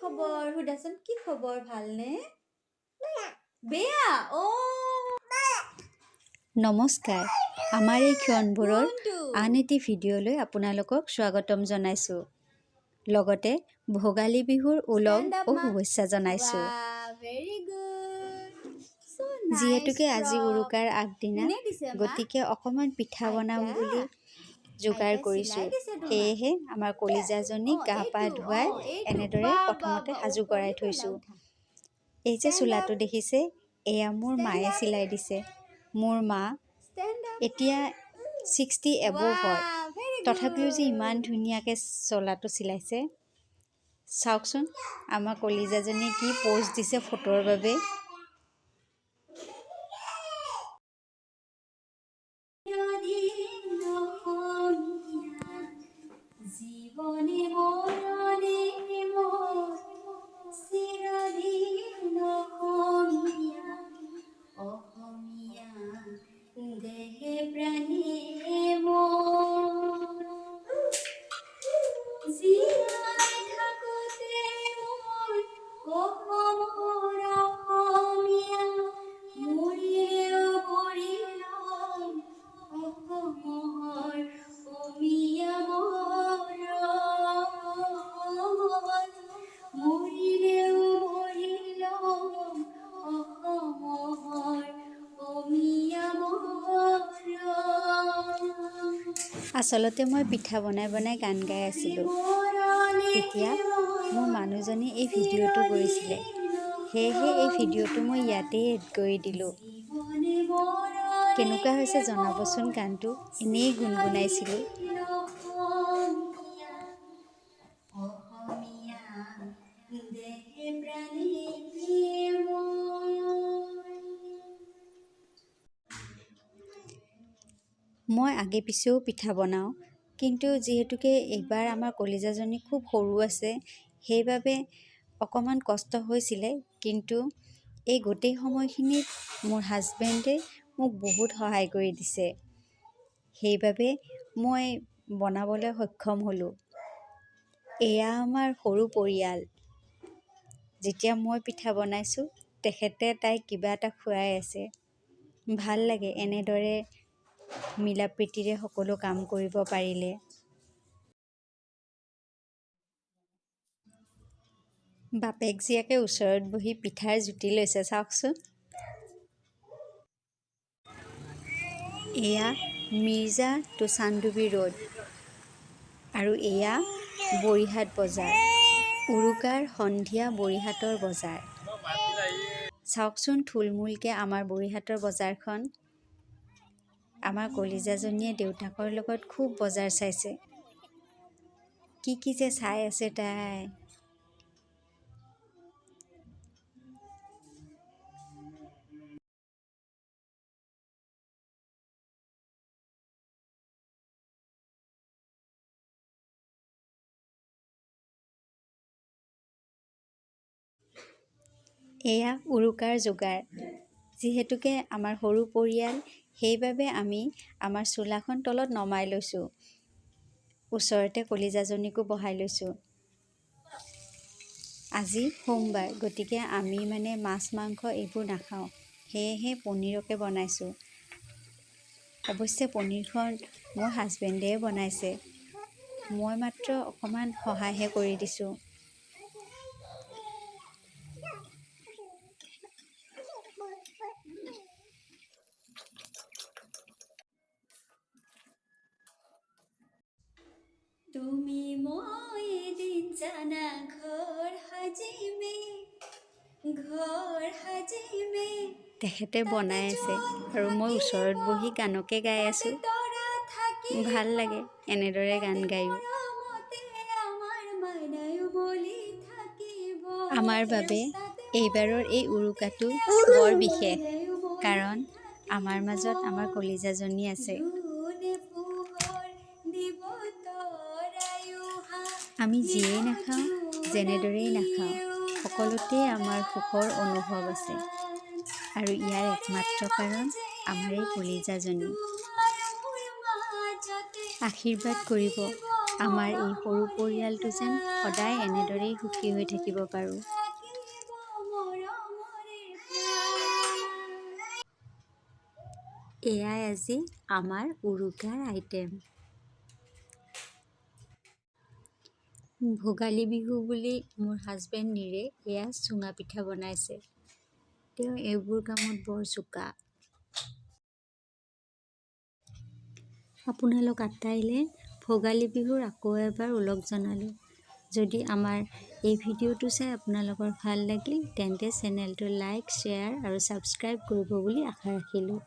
খবৰ সুধাচোন কি খবৰ ভালনে বেয়া নমস্কাৰ আমাৰ এই ক্ষণবোৰৰ আন এটি ভিডিঅ'লৈ আপোনালোকক স্বাগতম জনাইছোঁ লগতে ভোগালী বিহুৰ উলগ ও শুভেচ্ছা জনাইছোঁ ভেৰি গুড যিহেতুকে আজি উৰুকাৰ আগদিনা গতিকে অকণমান পিঠা বনাম বুলি যোগাৰ কৰিছোঁ সেয়েহে আমাৰ কলিজাজনীক গা পা ধুৱাই এনেদৰে প্ৰথমতে সাজু কৰাই থৈছোঁ এই যে চোলাটো দেখিছে এয়া মোৰ মায়ে চিলাই দিছে মোৰ মা এতিয়া 60 এবভ হয় তথাপিও যে ইমান ধুনীয়াকৈ চোলাটো চিলাইছে চাওকচোন আমাৰ কলিজাজনীয়ে কি প'জ দিছে ফটোৰ বাবে জীবনে মৰণে মোৰ চিৰদিন অসমীয়া অসমীয়া দেহে প্ৰাণে মোৰ জীয়াই থাকোতে মোৰ অসমৰ অসমীয়া মৰিলেও পৰিলয় অসমৰ অসমীয়া মৰিলেও পৰিলয় অসমৰ অসমীয়া আচলতে মই পিঠা বনাই বনাই গান গাই আছিলোঁ তেতিয়া মোৰ মানুহজনে এই ভিডিঅ'টো কৰিছিলে সেয়েহে এই ভিডিঅ'টো মই ইয়াতেই এড কৰি দিলোঁ কেনেকুৱা হৈছে জনাবচোন গানটো এনেই গুণগুণাইছিলোঁ মই আগে পিছেও পিঠা বনাওঁ কিন্তু যিহেতুকে এইবাৰ আমাৰ কলিজাজনী খুব সৰু আছে সেইবাবে অকণমান কষ্ট হৈছিলে কিন্তু এই গোটেই সময়খিনিত মোৰ হাজবেণ্ডে মোক বহুত সহায় কৰি দিছে সেইবাবে মই বনাবলৈ সক্ষম হ'লোঁ এয়া আমাৰ সৰু পৰিয়াল যেতিয়া মই পিঠা বনাইছোঁ তেখেতে তাইক কিবা এটা খুৱাই আছে ভাল লাগে এনেদৰে মিলা প্ৰীতিৰে সকলো কাম কৰিব পাৰিলে বাপেক জীয়েকে ওচৰত বহি পিঠাৰ জুতি লৈছে চাওকচোন এয়া মিৰ্জা টু চান্দুবি ৰোড আৰু এয়া বৰিহাট বজাৰ উৰুকাৰ সন্ধিয়া বৰিহাটৰ বজাৰ চাওকচোন থুলমূলকৈ আমাৰ বৰিহাটৰ বজাৰখন আমাৰ কলিজাজনীয়ে দেউতাকৰ লগত খুব বজাৰ চাইছে কি যে চাই আছে তাই এয়া উৰুকাৰ যোগাৰ যিহেতুকে আমাৰ সৰু পৰিয়াল সেইবাবে আমি আমাৰ চোলাখন তলত নমাই লৈছোঁ ওচৰতে কলিজাজনীকো বহাই লৈছোঁ আজি সোমবাৰ গতিকে আমি মাছ মাংস এইবোৰ নাখাওঁ সেয়েহে পনীৰকে বনাইছোঁ অৱশ্যে পনীৰখন মোৰ হাজবেণ্ডে বনাইছে মই মাত্ৰ অকণমান সহায়হে কৰি দিছোঁ তুমি মই এদিন জানা ঘৰ সাজিমে তেখেতে বনাই আছে আৰু মই ওচৰত বহি গানকে গাই আছোঁ ভাল লাগে এনেদৰে গান গায়ো আমাৰ বাবে এইবাৰৰ এই উৰুকাটো বৰ বিশেষ কাৰণ আমাৰ মাজত আমাৰ কলিজাজনী আছে আমি যিয়েই নাখাওঁ যেনেদৰেই নাখাওঁ সকলোতেই আমাৰ সুখৰ অনুভৱ আছে আৰু ইয়াৰ একমাত্ৰ কাৰণ আমাৰ এই কলিজাজনী আশীৰ্বাদ কৰিব আমাৰ এই সৰু পৰিয়ালটো যেন সদায় এনেদৰেই সুখী হৈ থাকিব পাৰোঁ। থাকিব মৰমৰে প্ৰাণ। এয়াই আজি আমাৰ উৰুকাৰ আইটেম। ভোগালী বিহু বুলি মোৰ হাজবেণ্ড নীৰে এয়া চুঙা পিঠা বনাইছে। তেওঁ এইবোৰ কামত বৰ চোকা। আপোনালোক আটাইলে ভোগালী বিহুৰ আকৌ এবাৰ ওলগ জনালোঁ। যদি আমাৰ এই ভিডিঅ'টো চাই আপোনালোকৰ ভাল লাগিল তেন্তে চেনেলটো লাইক, শ্বেয়াৰ আৰু ছাবস্ক্ৰাইব কৰিব বুলি আশা ৰাখিলোঁ।